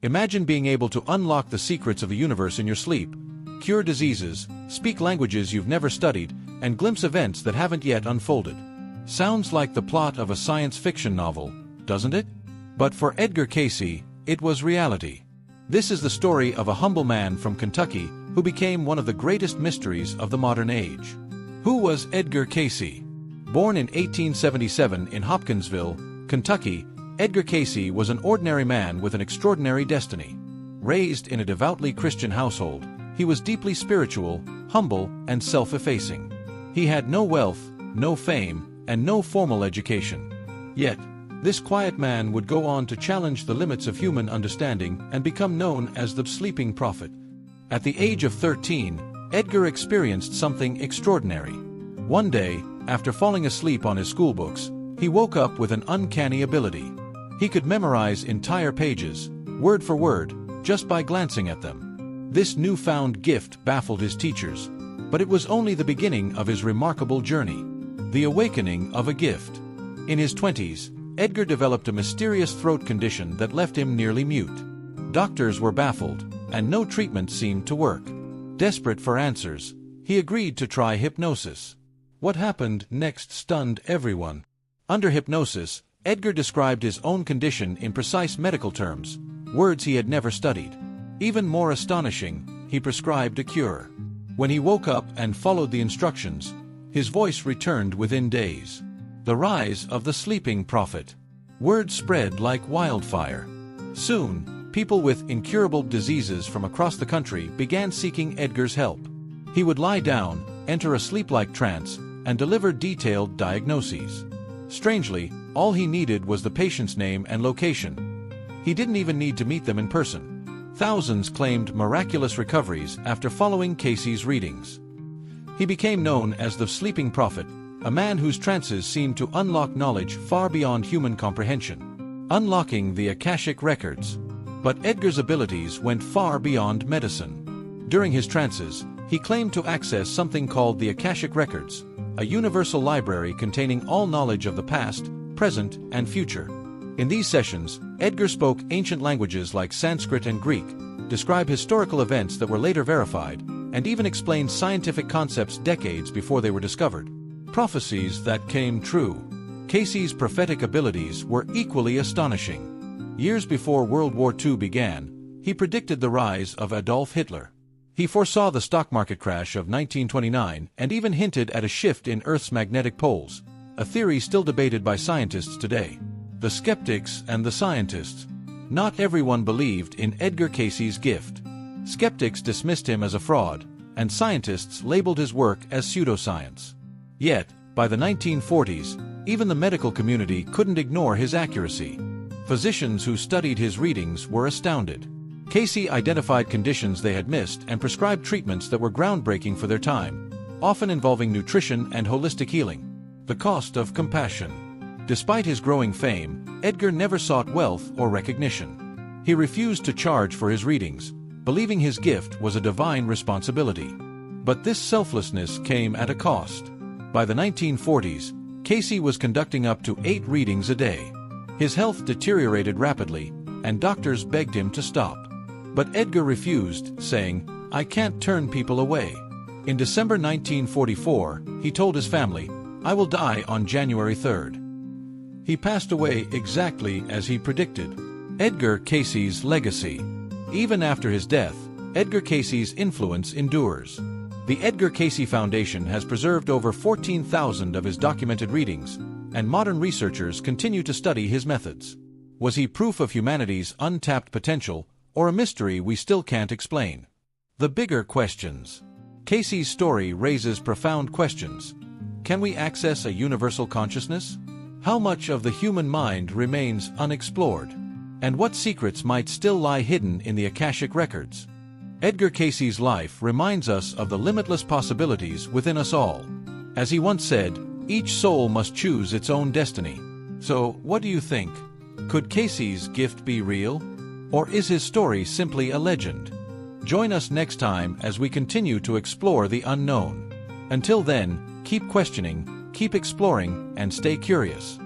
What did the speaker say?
Imagine being able to unlock the secrets of the universe in your sleep, cure diseases, speak languages you've never studied, and glimpse events that haven't yet unfolded. Sounds like the plot of a science fiction novel, doesn't it? But for Edgar Cayce, it was reality. This is the story of a humble man from Kentucky who became one of the greatest mysteries of the modern age. Who was Edgar Cayce? Born in 1877 in Hopkinsville, Kentucky, Edgar Cayce was an ordinary man with an extraordinary destiny. Raised in a devoutly Christian household, he was deeply spiritual, humble, and self-effacing. He had no wealth, no fame, and no formal education. Yet, this quiet man would go on to challenge the limits of human understanding and become known as the sleeping prophet. At the age of 13, Edgar experienced something extraordinary. One day, after falling asleep on his schoolbooks, he woke up with an uncanny ability. He could memorize entire pages, word for word, just by glancing at them. This newfound gift baffled his teachers, but it was only the beginning of his remarkable journey. The awakening of a gift. In his 20s, Edgar developed a mysterious throat condition that left him nearly mute. Doctors were baffled, and no treatment seemed to work. Desperate for answers, he agreed to try hypnosis. What happened next stunned everyone. Under hypnosis, Edgar described his own condition in precise medical terms, words he had never studied. Even more astonishing, he prescribed a cure. When he woke up and followed the instructions, his voice returned within days. The rise of the sleeping prophet. Word spread like wildfire. Soon, people with incurable diseases from across the country began seeking Edgar's help. He would lie down, enter a sleep-like trance, and deliver detailed diagnoses. Strangely, all he needed was the patient's name and location. He didn't even need to meet them in person. Thousands claimed miraculous recoveries after following Cayce's readings. He became known as the sleeping prophet, a man whose trances seemed to unlock knowledge far beyond human comprehension. Unlocking the Akashic Records. But Edgar's abilities went far beyond medicine. During his trances, he claimed to access something called the Akashic Records, a universal library containing all knowledge of the past, present, and future. In these sessions, Edgar spoke ancient languages like Sanskrit and Greek, described historical events that were later verified, and even explained scientific concepts decades before they were discovered. Prophecies that came true. Cayce's prophetic abilities were equally astonishing. Years before World War II began, he predicted the rise of Adolf Hitler. He foresaw the stock market crash of 1929 and even hinted at a shift in Earth's magnetic poles, a theory still debated by scientists today. The skeptics and the scientists. Not everyone believed in Edgar Cayce's gift. Skeptics dismissed him as a fraud, and scientists labeled his work as pseudoscience. Yet, by the 1940s, even the medical community couldn't ignore his accuracy. Physicians who studied his readings were astounded. Cayce identified conditions they had missed and prescribed treatments that were groundbreaking for their time, often involving nutrition and holistic healing. The cost of compassion. Despite his growing fame, Edgar never sought wealth or recognition. He refused to charge for his readings, believing his gift was a divine responsibility. But this selflessness came at a cost. By the 1940s, Cayce was conducting up to 8 readings a day. His health deteriorated rapidly, and doctors begged him to stop. But Edgar refused, saying, "I can't turn people away." In December 1944, he told his family, "I will die on January 3rd." He passed away exactly as he predicted. Edgar Cayce's legacy. Even after his death, Edgar Cayce's influence endures. The Edgar Cayce Foundation has preserved over 14,000 of his documented readings, and modern researchers continue to study his methods. Was he proof of humanity's untapped potential, or a mystery we still can't explain? The bigger questions. Cayce's story raises profound questions. Can we access a universal consciousness? How much of the human mind remains unexplored? And what secrets might still lie hidden in the Akashic Records? Edgar Cayce's life reminds us of the limitless possibilities within us all. As he once said, each soul must choose its own destiny. So, what do you think? Could Cayce's gift be real? Or is his story simply a legend? Join us next time as we continue to explore the unknown. Until then, keep questioning, keep exploring, and stay curious.